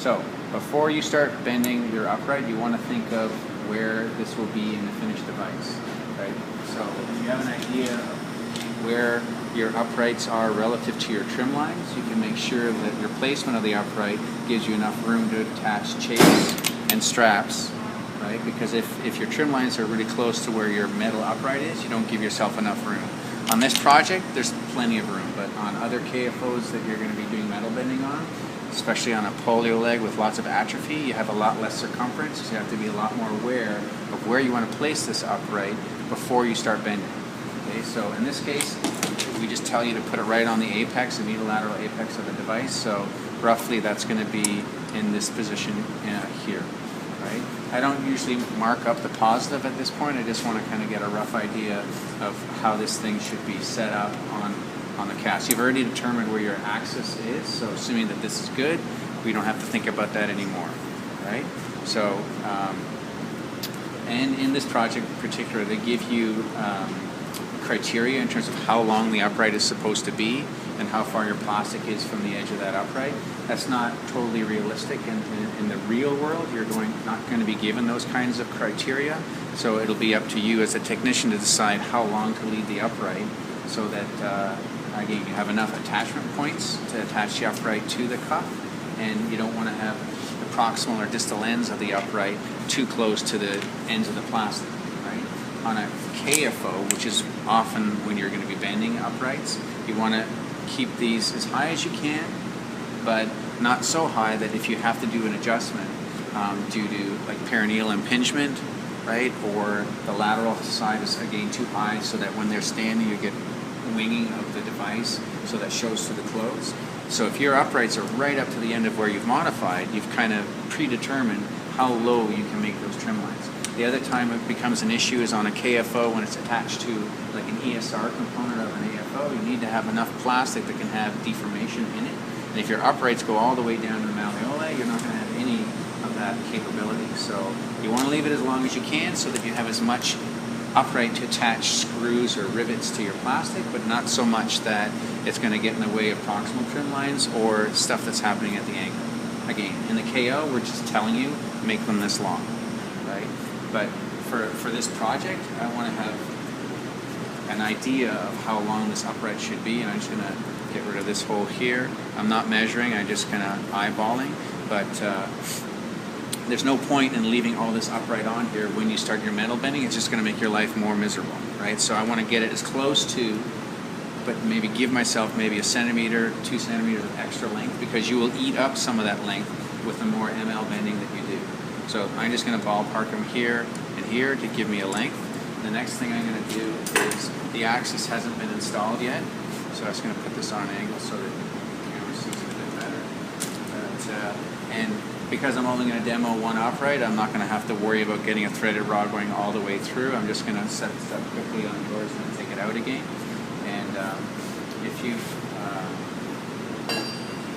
So before you start bending your upright, you want to think of where this will be in the finished device, right? So if you have an idea of where your uprights are relative to your trim lines, you can make sure that your placement of the upright gives you enough room to attach chase and straps, right? Because if your trim lines are really close to where your metal upright is, you don't give yourself enough room. On this project, there's plenty of room, but on other KFOs that you're going to be doing metal bending on, especially on a polio leg with lots of atrophy, you have a lot less circumference, so you have to be a lot more aware of where you want to place this upright before you start bending. Okay, so in this case, we just tell you to put it right on the apex, the mediolateral apex of the device, so roughly that's going to be in this position here, right? I don't usually mark up the positive at this point, I just want to kind of get a rough idea of how this thing should be set up on the cast. You've already determined where your axis is, so assuming that this is good, we don't have to think about that anymore, right? So, and in this project in particular, they give you criteria in terms of how long the upright is supposed to be and how far your plastic is from the edge of that upright. That's not totally realistic. In the real world, you're not going to be given those kinds of criteria, so it'll be up to you as a technician to decide how long to leave the upright so that again, you have enough attachment points to attach the upright to the cuff, and you don't want to have the proximal or distal ends of the upright too close to the ends of the plastic, right? On a KFO, which is often when you're going to be bending uprights, you want to keep these as high as you can, but not so high that if you have to do an adjustment due to like perineal impingement, right, or the lateral side is again too high so that when they're standing you get winging of the device, so that shows through the clothes. So if your uprights are right up to the end of where you've modified, you've kind of predetermined how low you can make those trim lines. The other time it becomes an issue is on a KFO when it's attached to like an ESR component of an AFO. You need to have enough plastic that can have deformation in it. And if your uprights go all the way down to the malleolae, you're not going to have any of that capability. So you want to leave it as long as you can so that you have as much upright to attach screws or rivets to your plastic, but not so much that it's going to get in the way of proximal trim lines or stuff that's happening at the angle. Again, in the KO, we're just telling you, make them this long, right? But for this project, I want to have an idea of how long this upright should be, and I'm just going to get rid of this hole here. I'm not measuring, I'm just kind of eyeballing, but there's no point in leaving all this upright on here when you start your metal bending. It's just going to make your life more miserable, right? So I want to get it as close to, but maybe give myself maybe a centimeter, 2 centimeters of extra length, because you will eat up some of that length with the more ML bending that you do. So I'm just going to ballpark them here and here to give me a length. The next thing I'm going to do is the axis hasn't been installed yet, so I'm just going to put this on an angle so that the camera sees it a bit better. And because I'm only going to demo one upright, I'm not going to have to worry about getting a threaded rod going all the way through. I'm just going to set this up quickly on yours and then take it out again. And if you've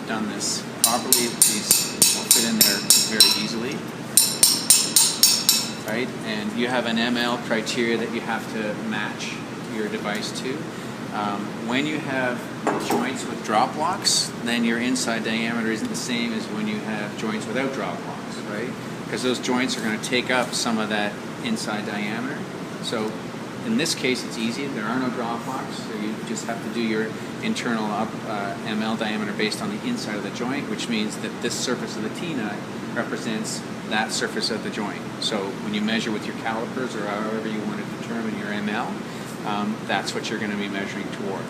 done this properly, these will fit in there very easily, right? And you have an ML criteria that you have to match your device to. When you have joints with drop locks, then your inside diameter isn't the same as when you have joints without drop locks, right? Because those joints are going to take up some of that inside diameter. So in this case, it's easy. There are no drop locks, so you just have to do your internal ML diameter based on the inside of the joint, which means that this surface of the T-nut represents that surface of the joint. So when you measure with your calipers or however you want to determine your ML, that's what you're going to be measuring toward.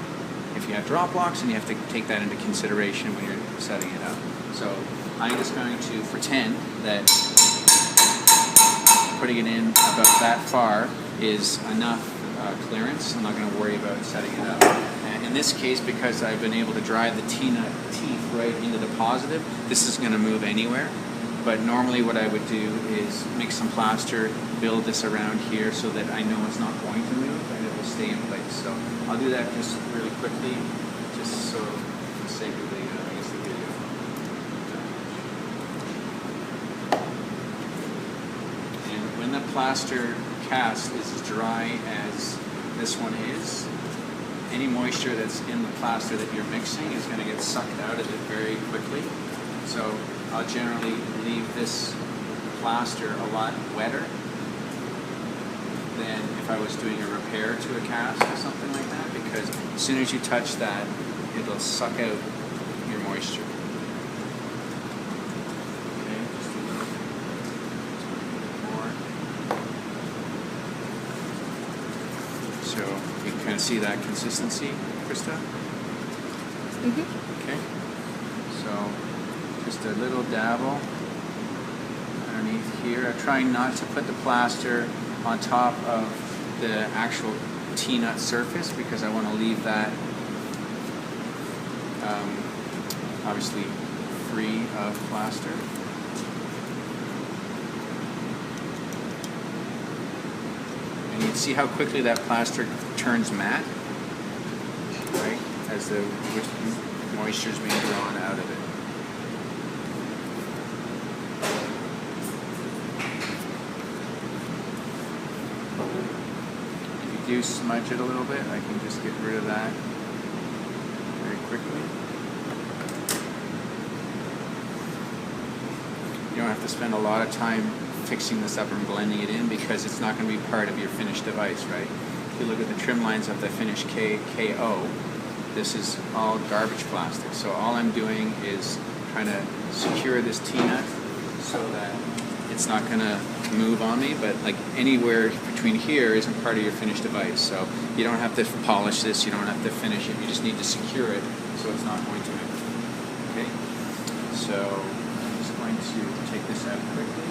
If you have drop locks, then you have to take that into consideration when you're setting it up. So I'm just going to pretend that putting it in about that far is enough clearance. I'm not going to worry about setting it up. And in this case, because I've been able to drive the T-nut teeth right into the positive, this is going to move anywhere. But normally what I would do is mix some plaster, build this around here so that I know it's not going to move and it will stay in place. So I'll do that just really quickly, just so for the sake of the video. And when the plaster cast is as dry as this one is, any moisture that's in the plaster that you're mixing is going to get sucked out of it very quickly. So I'll generally leave this plaster a lot wetter than if I was doing a repair to a cast or something like that, because as soon as you touch that, it'll suck out your moisture. Okay, just a little more. So you can kind of see that consistency, Krista? Okay. So just a little dabble underneath here. I'm trying not to put the plaster on top of the actual T-nut surface because I want to leave that obviously free of plaster. And you can see how quickly that plaster turns matte, right, as the moisture is being drawn out of it. If you do smudge it a little bit, I can just get rid of that very quickly. You don't have to spend a lot of time fixing this up and blending it in because it's not going to be part of your finished device, right? If you look at the trim lines of the finished KO, this is all garbage plastic. So all I'm doing is trying to secure this T-nut so that it's not going to move on me, but like anywhere between here isn't part of your finished device. So you don't have to polish this, you don't have to finish it, you just need to secure it so it's not going to move. Okay? So I'm just going to take this out quickly.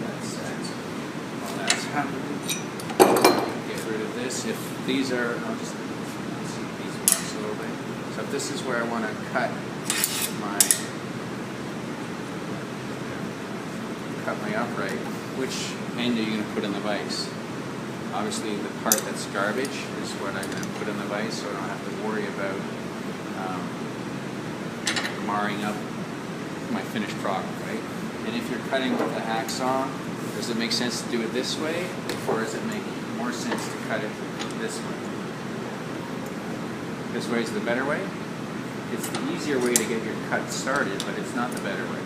That's set. While that's happening, get rid of this. If these are, I'll just see these marks a little bit. So if this is where I want to cut my upright, which end are you going to put in the vise? Obviously the part that's garbage is what I'm going to put in the vise, so I don't have to worry about marring up my finished product, right? And if you're cutting with a hacksaw, does it make sense to do it this way, or does it make more sense to cut it this way? This way is the better way? It's the easier way to get your cut started, but it's not the better way.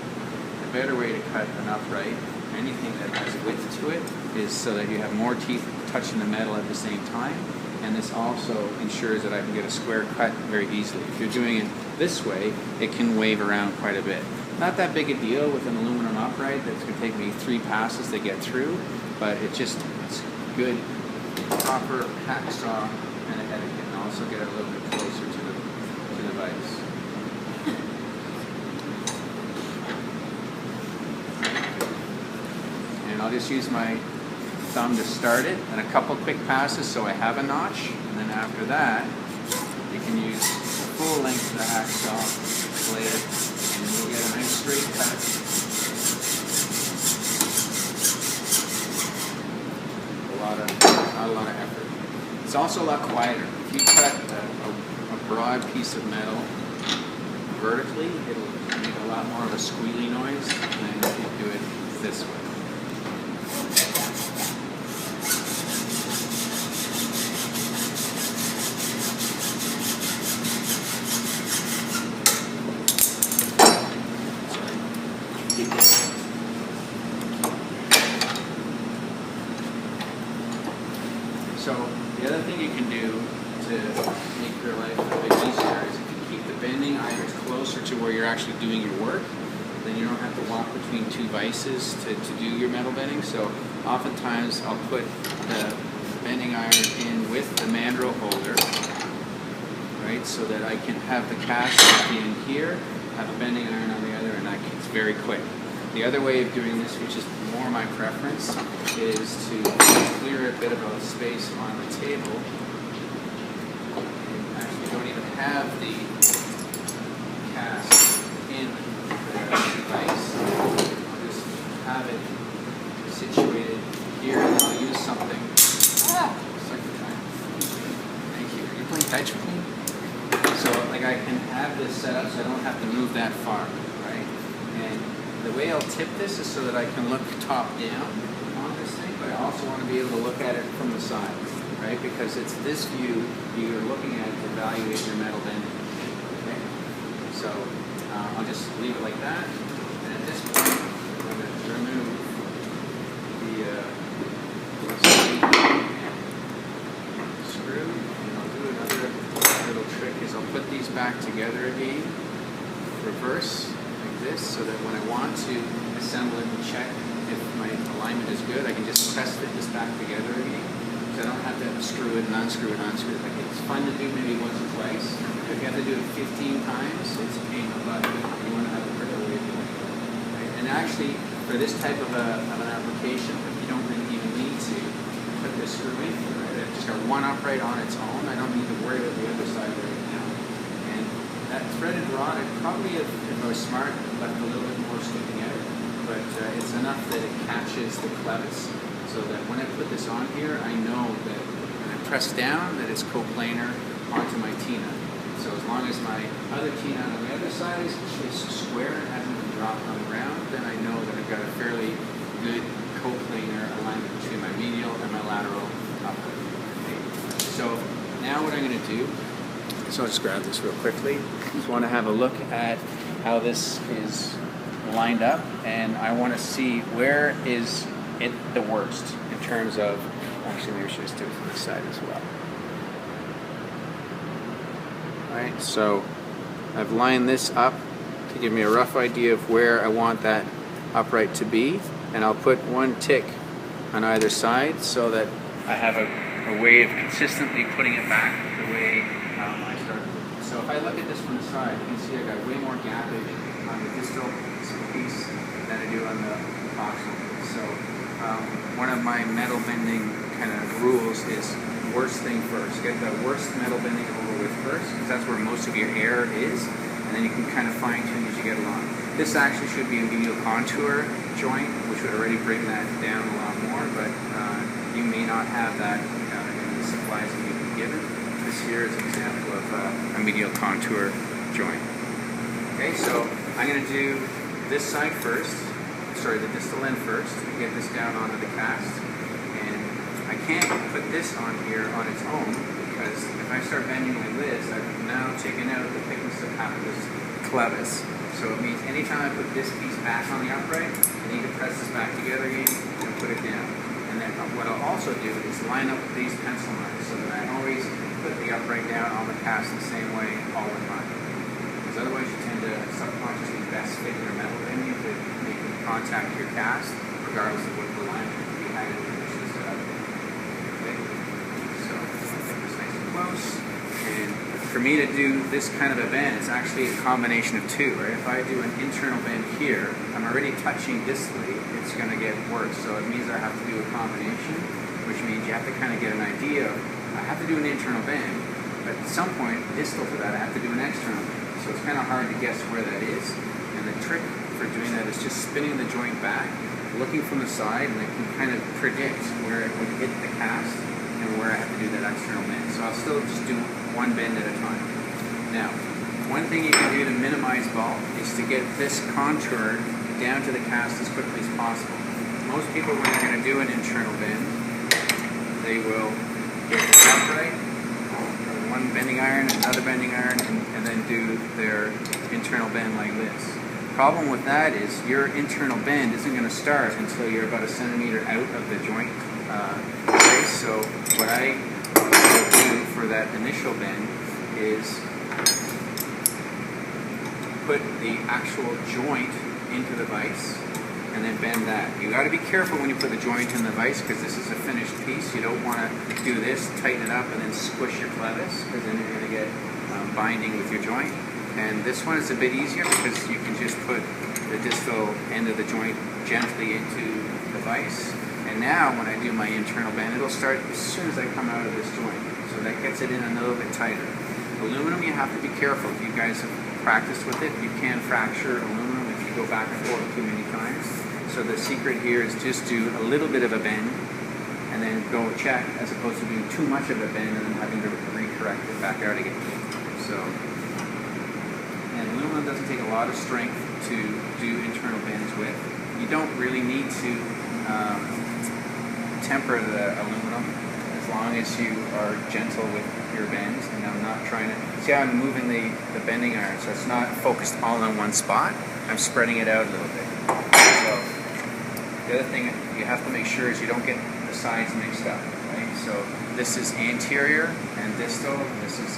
The better way to cut an upright, anything that has width to it, is so that you have more teeth touching the metal at the same time, and this also ensures that I can get a square cut very easily. If you're doing it this way, it can wave around quite a bit. Not that big a deal with an aluminum upright. That's going to take me 3 passes to get through, but it's good, proper hacksaw and a etiquette, and also get it a little bit closer to the vise. I'll just use my thumb to start it, and a couple quick passes so I have a notch, and then after that you can use the full length of the hacksaw blade and you'll get a nice straight cut. Not a lot of effort. It's also a lot quieter. If you cut a broad piece of metal vertically, it'll make a lot more of a squealy noise than if you do it this way. So the other thing you can do to make your life a bit easier is if you keep the bending irons closer to where you're actually doing your work, then you don't have to walk between 2 vices to do your metal bending. So oftentimes I'll put the bending iron in with the mandrel holder, right, so that I can have the cast at the end here, have a bending iron on the other, and it's very quick. The other way of doing this, which is more my preference, is to clear a bit of a space on the table. Actually, you don't even have the cast in the device. I'll just have it situated here, and I'll use something. Second time. Thank you. Are you playing fetch with me? So, like, I can have this set up so I don't have to move that far, right? And the way I'll tip this is so that I can look top down on this thing, but I also want to be able to look at it from the side, right? Because it's this view you're looking at to evaluate your metal bending. Okay? just leave it like that. And at this point, I'm going to remove the screw, and I'll do another little trick is I'll put these back together again, reverse like this, so that when I want to assemble it and check if my alignment is good, I can just press this back together again. So I don't have to screw it and unscrew it and unscrew it. Like, it's fun to do maybe once or twice. If you have to do it 15 times, it's a pain in the butt. You want to have a quicker way of doing it. Right? And actually, for this type of an application, you don't really even need to put this screw in here. Right? I've just got one upright on its own. I don't need to worry about the other side right now. And that threaded rod, I probably, if I was smart, left a little bit more sticking out. But it's enough that it catches the clevis, so that when I put this on here, I know that when I press down, that it's coplanar onto my Tina. So as long as my other Tina on the other side is square and hasn't been dropped on the ground, then I know that I've got a fairly good coplanar alignment between my medial and my lateral upright. Okay. So now what I'm going to do, so I'll just grab this real quickly. Just want to have a look at how this is lined up, and I want to see where is it the worst in terms of, actually maybe I should just do it from this side as well. Alright, so I've lined this up to give me a rough idea of where I want that upright to be, and I'll put one tick on either side so that I have a way of consistently putting it back the way I started. So if I look at this from the side, you can see I got way more gappage on the distal piece than I do on the proximal piece. So one of my metal bending kind of rules is worst thing first. Get the worst metal bending over with first, because that's where most of your error is, and then you can kind of fine tune as you get along. This actually should be a medial contour joint, which would already bring that down a lot more, but you may not have that in the supplies that you've been given. This here is an example of a medial contour joint. Okay, so I'm going to do this side first, the distal end first, to get this down onto the cast. And I can't put this on here on its own, because if I start bending like this, I've now taken out the thickness of half of this clevis. So it means anytime I put this piece back on the upright, I need to press this back together again and put it down. And then what I'll also do is line up these pencil marks so that I always put the upright down on the cast the same way all the time. Because otherwise you tend to subconsciously best fit your metal bending if it contact your cast, regardless of what alignment you had in the initial setup. Okay, so I think this nice and close. And for me to do this kind of a bend, it's actually a combination of two, right? If I do an internal bend here, I'm already touching distally, it's going to get worse. So it means I have to do a combination, which means you have to kind of get an idea of, I have to do an internal bend, but at some point, distal to that, I have to do an external bend. So it's kind of hard to guess where that is. And the trick for doing that is just spinning the joint back, looking from the side, and I can kind of predict where it would hit the cast and where I have to do that external bend. So I'll still just do one bend at a time. Now, one thing you can do to minimize bulk is to get this contoured down to the cast as quickly as possible. Most people, when they're going to do an internal bend, they will get this upright, one bending iron, another bending iron, and then do their internal bend like this. Problem with that is your internal bend isn't going to start until you're about a centimeter out of the joint place. So what I will do for that initial bend is put the actual joint into the vise and then bend that. You got to be careful when you put the joint in the vise, because this is a finished piece. You don't want to do this, tighten it up, and then squish your clevis, because then you're going to get binding with your joint. And this one is a bit easier because you can just put the distal end of the joint gently into the vise. And now when I do my internal bend, it'll start as soon as I come out of this joint. So that gets it in a little bit tighter. Aluminum, you have to be careful. If you guys have practiced with it, you can fracture aluminum if you go back and forth too many times. So the secret here is just do a little bit of a bend and then go check, as opposed to doing too much of a bend and then having to recorrect it back out again. So, and aluminum doesn't take a lot of strength to do internal bends with. You don't really need to temper the aluminum, as long as you are gentle with your bends, and I'm not trying to, see how I'm moving the bending iron, so it's not focused all in one spot. I'm spreading it out a little bit. So the other thing you have to make sure is you don't get the sides mixed up, right? So this is anterior and distal, this is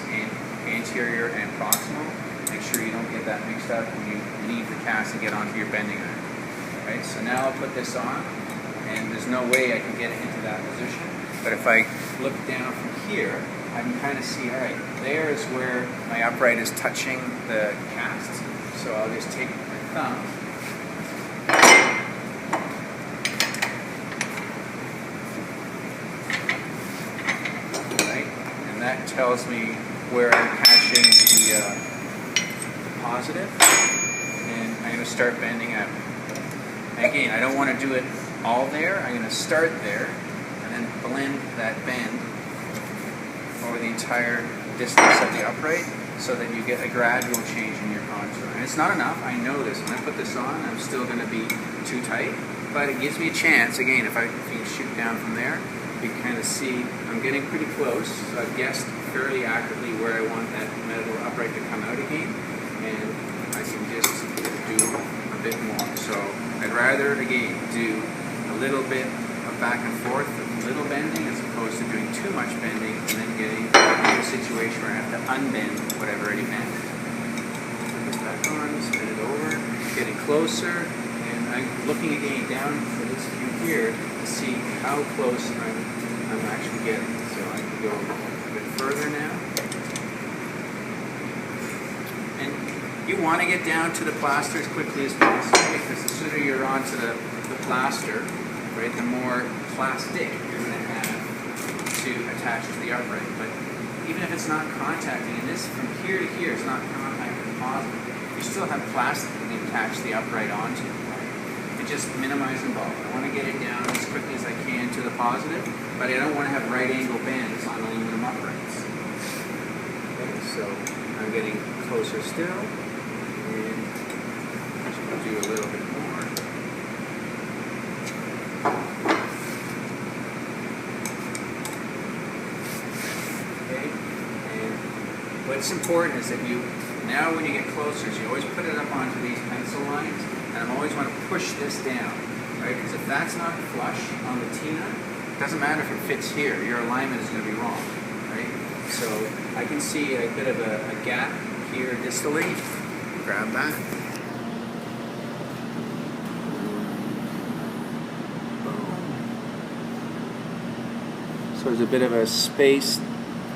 anterior and proximal. Make sure you don't get that mixed up when you leave the cast and get onto your bending iron. Right? So now I'll put this on, and there's no way I can get it into that position. But if I look down from here, I can kind of see, all right, there is where my upright is touching the cast. So I'll just take my thumb, right? And that tells me where I'm catching the positive, and I'm going to start bending out. Again, I don't want to do it all there. I'm going to start there and then blend that bend over the entire distance of the upright so that you get a gradual change in your contour. And it's not enough. I know this. When I put this on, I'm still going to be too tight. But it gives me a chance. Again, if you shoot down from there, you can kind of see I'm getting pretty close. So I've guessed fairly accurately where I want that metal upright to come out again. And I can just do a bit more. So I'd rather, again, do a little bit of back and forth, a little bending, as opposed to doing too much bending and then getting into a situation where I have to unbend whatever I already bent. Put this back on, spin it over, getting closer, and I'm looking again down for this view here to see how close I'm actually getting. So I can go a bit further now. And you want to get down to the plaster as quickly as possible, because the sooner you're onto the plaster, right, the more plastic you're going to have to attach to the upright. But even if it's not contacting, and this from here to here is not contacting positive, you still have plastic that you attach the upright onto. It just minimizes involvement. I want to get it down as quickly as I can to the positive, but I don't want to have right angle bends on aluminum uprights. Okay, so I'm getting closer still. And I'm just going to do a little bit more. Okay, and what's important is that now when you get closer, you always put it up onto these pencil lines, and I always want to push this down, right? Because if that's not flush on the T-nut, it doesn't matter if it fits here, your alignment is going to be wrong, right? So I can see a bit of a gap here distally. Grab that. So there's a bit of a space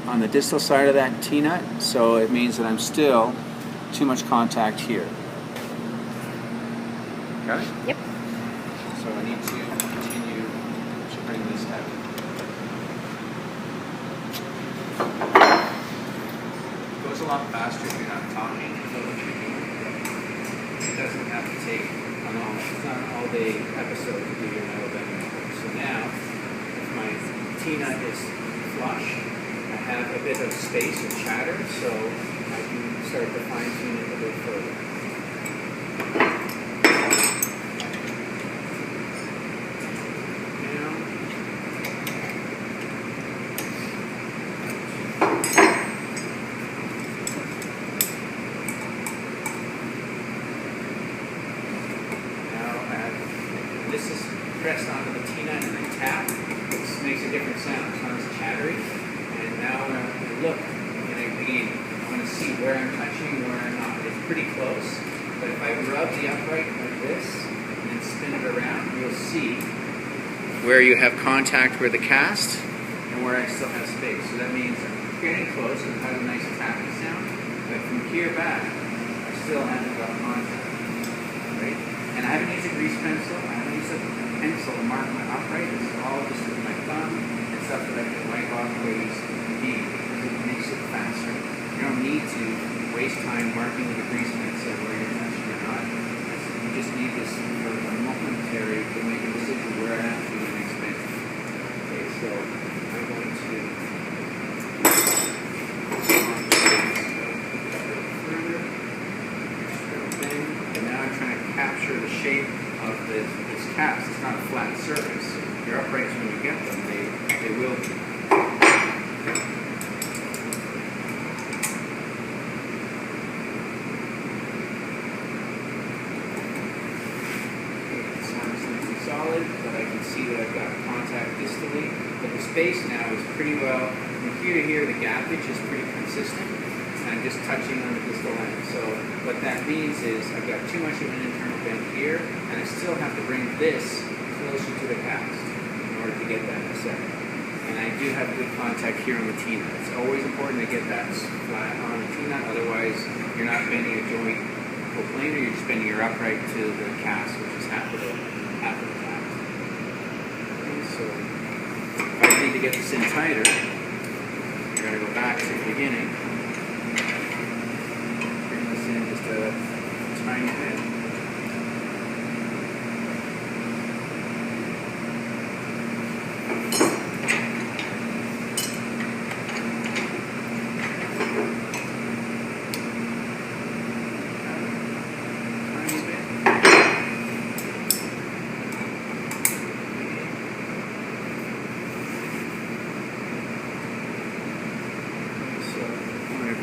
on the distal side of that T-nut, so it means that I'm still too much contact here. Got it? Yep. So I need to continue to bring this out. It goes a lot faster if you're not talking about what you're doing. It doesn't have to take it's not an all-day episode to do your metal bending work. So now, if my T-nut is flush, I have a bit of space and chatter, so I can start to fine-tune it a bit further. This is pressed onto the T-nut and I tap. This makes a different sound. It's not as chattery. And now when I look, and again, I want to see where I'm touching and where I'm not. It's pretty close. But if I rub the upright like this and then spin it around, you'll see where you have contact with the cast and where I still have space. So that means I'm getting close and it has a nice tapping sound. But from here back, I still haven't got contact. Right? And I haven't used a grease pencil. I haven't used a pencil to mark my upright. This is all just with my thumb and stuff that I can wipe off ways again because it makes it faster. You don't need to waste time marking with a grease pencil where you're touching or not. You just need this for a momentary to make a decision where I have to do the next bend. Okay, so I'm going to capture the shape of this cast. It's not a flat surface. Your uprights, when you get them, they will be. see that I've got contact distally, but the space now is pretty well, from here to here, the gappage is pretty consistent, and I'm just touching on the distal end. So what that means is I've got too much of an internal bend here, and I still have to bring this closer to the cast in order to get that in a second. And I do have good contact here on the T-nut. It's always important to get that flat on the T-nut, otherwise you're not bending a joint planar, you're just bending your upright to the cast, which is half of the cast. Okay, so if I need to get this in tighter, I gotta go back to the beginning. Bring this in just a tiny bit.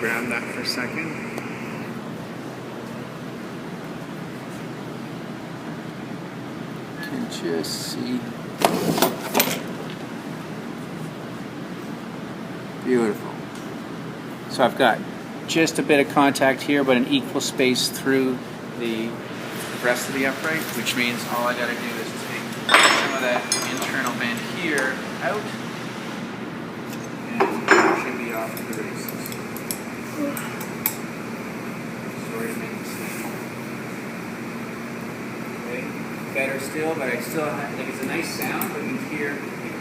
Grab that for a second. Can just see. Beautiful. So I've got just a bit of contact here, but an equal space through the rest of the upright, which means all I got to do is take some of that internal bend here out, and it should be off to the races. Sorry to make a mistake. Okay, better still, but I still have, like, it's a nice sound, but you can hear,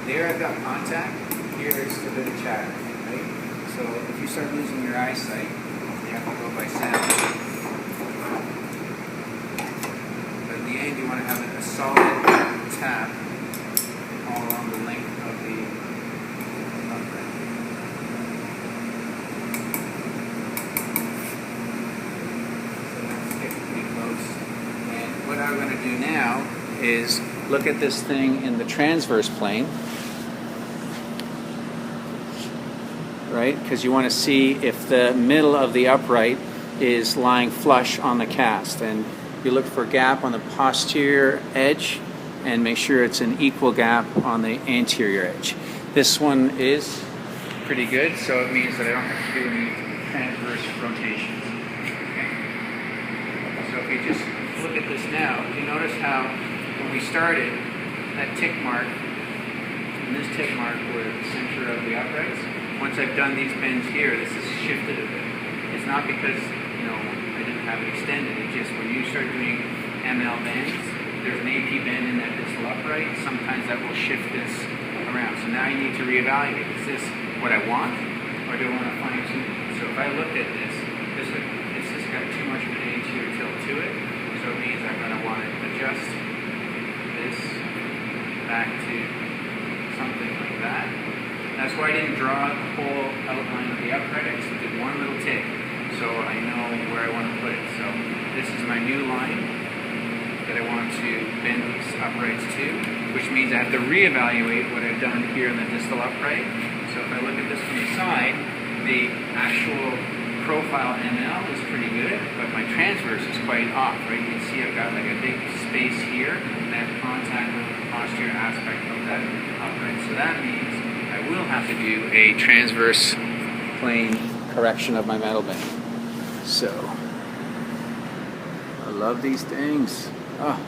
there I've got contact, here it's a bit of chatter, right? So if you start losing your eyesight, you have to go by sound. But in the end, you want to have a solid tap all along the length of the upright. What I'm going to do now is look at this thing in the transverse plane, right? Because you want to see if the middle of the upright is lying flush on the cast. And you look for a gap on the posterior edge and make sure it's an equal gap on the anterior edge. This one is pretty good, so it means that I don't have to do any transverse rotations. Okay. So if you just look at this now, you notice how when we started, that tick mark and this tick mark were the center of the uprights. Once I've done these bends here, this has shifted a bit. It's not because, you know, I didn't have it extended. It's just when you start doing ML bends, there's an AP bend in that distal upright. Sometimes that will shift this around. So now you need to reevaluate. Is this what I want, or do I want to fine tune it? So if I looked at this, this has got too much of an anterior tilt to it. So it means I'm going to want to adjust this back to something like that. That's why I didn't draw the whole outline of the upright. I just did one little tick, so I know where I want to put it. So this is my new line that I want to bend these uprights to, which means I have to reevaluate what I've done here in the distal upright. So if I look at this from the side, the actual profile ML is pretty good, but my transverse is quite off, right? You can see I've got like a big space here, and I have contact with the posterior aspect of that upright. So that means I will have to do a transverse plane correction of my metal bend. So, I love these things. Oh,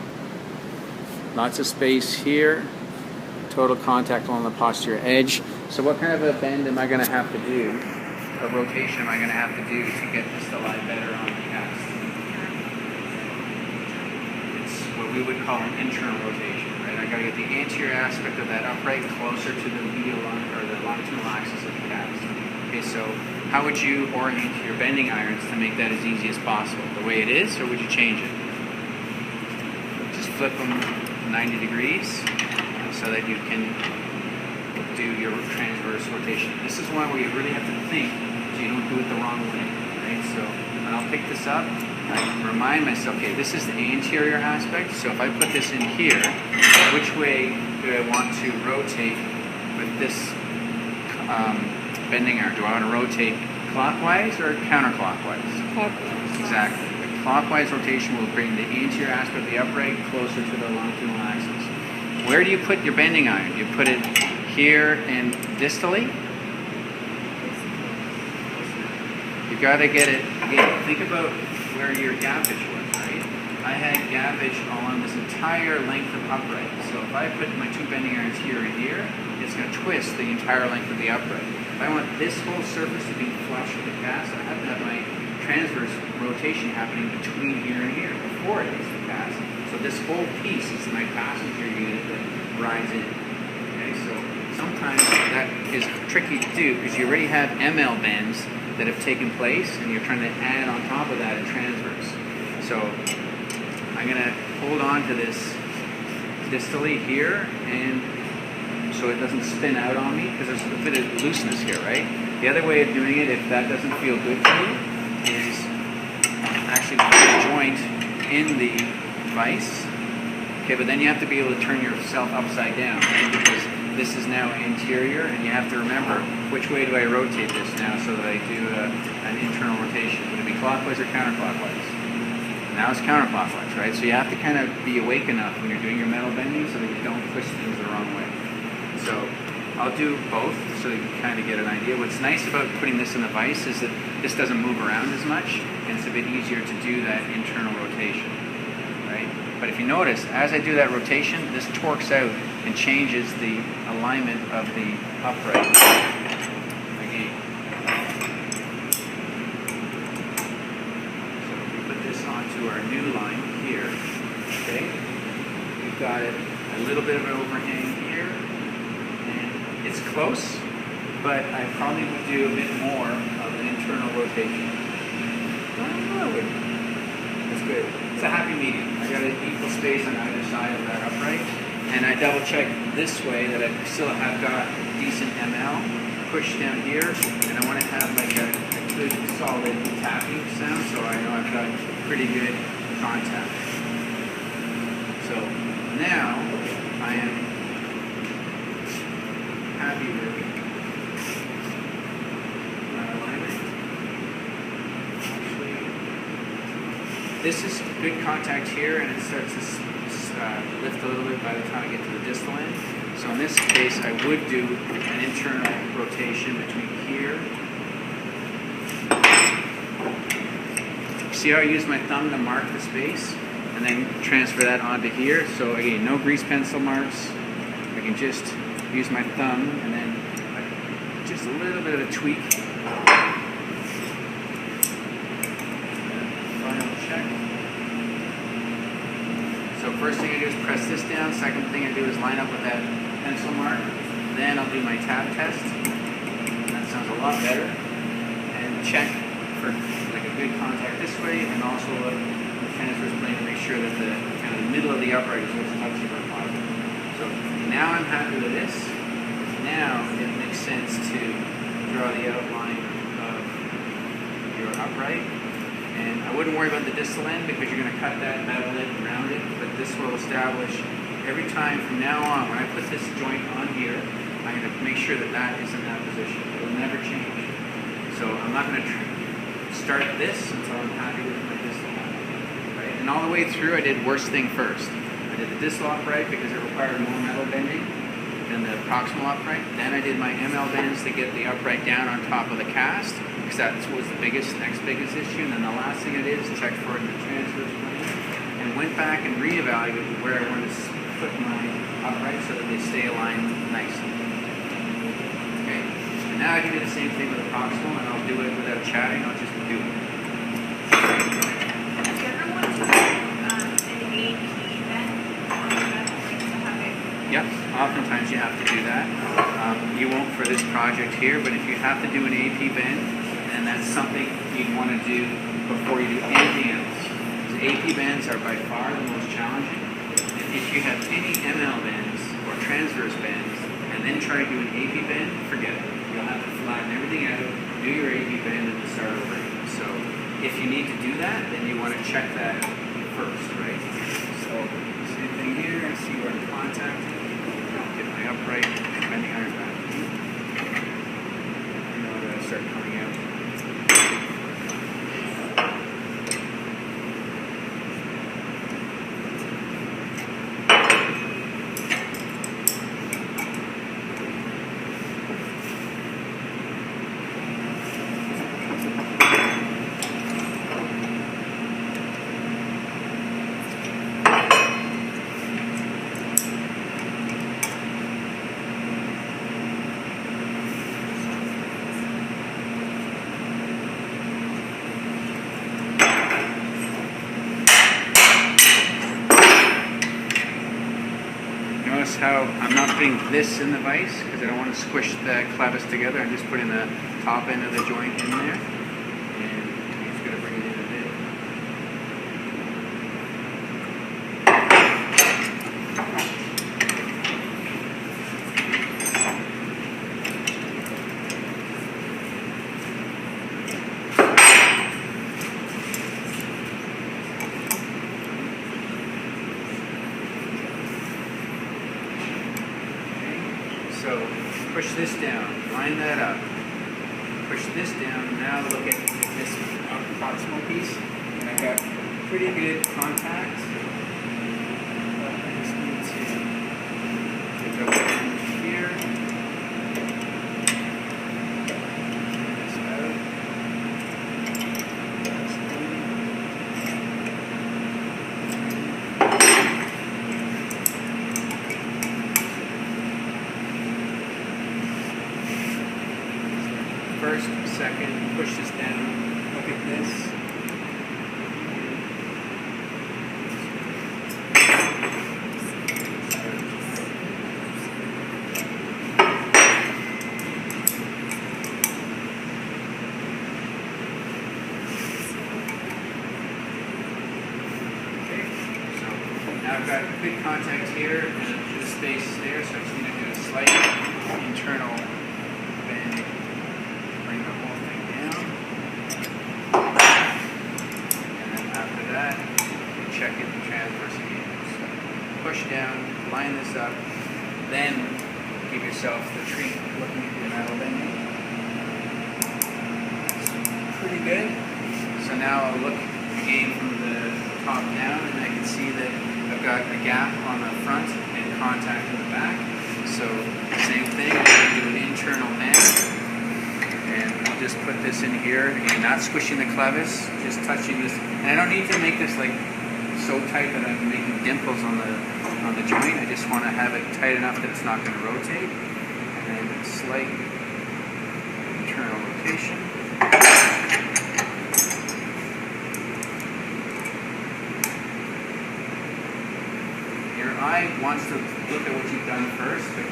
lots of space here, total contact on the posterior edge. So what kind of a bend am I going to have to do? A rotation am I going to have to do to get this to lie better on the cast? It's what we would call an internal rotation, right? I got to get the anterior aspect of that upright closer to the medial or the longitudinal axis of the cast. Okay, so how would you orient your bending irons to make that as easy as possible? The way it is, or would you change it? Just flip them 90 degrees so that you can do your transverse rotation. This is one where you really have to think so you don't do it the wrong way, right? So when I'll pick this up, I remind myself, okay, this is the anterior aspect, so if I put this in here, which way do I want to rotate with this bending iron? Do I want to rotate clockwise or counterclockwise? Clockwise. Exactly. The clockwise rotation will bring the anterior aspect of the upright closer to the longitudinal axis. where do you put your bending iron? You put it here and distally? You got to get it, again, think about where your gappage was, right? I had gappage along this entire length of upright. So if I put my two bending irons here and here, it's going to twist the entire length of the upright. If I want this whole surface to be flush with the cast, I have to have my transverse rotation happening between here and here before it hits the cast. So this whole piece is my passenger unit that rides in. Okay, so sometimes that is tricky to do because you already have ML bends that have taken place and you're trying to add on top of that a transverse. So I'm going to hold on to this distally here and so it doesn't spin out on me because there's a bit of looseness here, right? The other way of doing it, if that doesn't feel good to you, is actually put a joint in the vise. Okay, but then you have to be able to turn yourself upside down, right? Because this is now interior, and you have to remember which way do I rotate this now so that I do an internal rotation. Would it be clockwise or counterclockwise? Now it's counterclockwise, right? So you have to kind of be awake enough when you're doing your metal bending so that you don't twist things the wrong way. So I'll do both so you can kind of get an idea. What's nice about putting this in the vise is that this doesn't move around as much, and it's a bit easier to do that internal rotation, right? But if you notice, as I do that rotation, this torques out and changes the alignment of the upright. Again. So if we put this onto our new line here, okay, we've got it a little bit of an overhang here, and it's close, but I probably would do a bit more of an internal rotation. That's good. It's a happy medium. I got an equal space on either side of that upright, and I double check this way that I still have got decent ML pushed down here, and I want to have like a good solid tapping sound, so I know I've got pretty good contact. So now I am happy with my alignment. Actually, this is good contact here, and it starts to lift a little bit by the time I get to the distal end. So in this case, I would do an internal rotation between here. See how I use my thumb to mark the space and then transfer that onto here? So again, no grease pencil marks. I can just use my thumb and then just a little bit of a tweak. Final check. So first thing I do is press this down. Second thing I do is line up with that pencil mark. Then I'll do my tab test. That sounds a lot better. And check for like a good contact this way, and also the transverse plane to make sure that the kind of the middle of the upright is what's touching our bottom. So now I'm happy with this. Now it makes sense to draw the outline of your upright. And I wouldn't worry about the distal end because you're going to cut that metal lip around it, but this will establish every time from now on, when I put this joint on here, I'm going to make sure that that is in that position. It will never change. So I'm not going to start this until I'm happy with my distal upright. Right? And all the way through, I did worst thing first. I did the distal upright because it required more metal bending than the proximal upright. Then I did my ML bends to get the upright down on top of the cast, because that was the next biggest issue. And then the last thing I did is check for it in the transverse plane, and went back and reevaluated where I wanted to put my upright so that they stay aligned nicely. Okay, and now I can do the same thing with the proximal, and I'll do it without chatting. I'll just do it. Do you ever want to do an AP bend on the metal to have it? Yep, oftentimes you have to do that. You won't for this project here, but if you have to do an AP bend, then that's something you'd want to do before you do anything else. Because AP bends are by far the most challenging. And if you have any ML bends or transverse bends, and then try to do an AP bend, forget it. You'll have to flatten everything out, do your AP bend, and then start over again. So if you need to do that, then you want to check that first, right? So same thing here, and see where I'm contacting. I'll get my upright bending iron back. And now I'm going to start coming out. how I'm not putting this in the vise because I don't want to squish the clevis together. I'm just putting the top end of the joint in there. And I'm just going to bring it in a bit. So push this down, line that up, push this down, now look at this proximal piece, and I've got pretty good contact. I just need to take up here, this out. First, second, push this down, look at this. Okay, so now I've got good contact here and the space there, so I just need to do a slight internal bend. Bring the whole thing down. And then after that, check it and transverse again. So push down, line this up, then give yourself the treat looking at your metal bending. That's pretty good. So now I'll look again from the top down and I can see that I've got a gap on the front and contact in the back. So same thing, I'm going to do an internal bend. And I'll just put this in here. Again, not squishing the clevis, just touching this. And I don't need to make this like so tight that I'm making dimples on the joint. I just want to have it tight enough that it's not going to rotate. And then a slight internal rotation. Your eye wants to look at what you've done first, but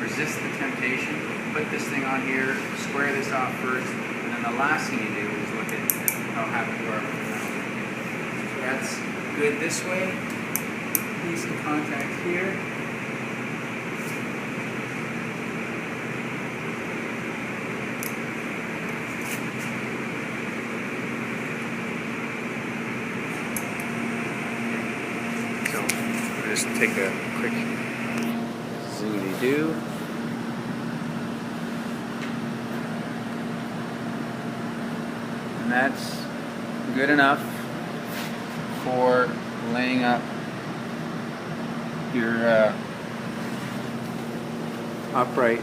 resist the temptation. Put this thing on here, square this off first, and then the last thing you do is look at how happy you are with the metal. So that's good this way. Decent contact here. So we'll just take a quick zoom-y-doo. And that's good enough for laying up your upright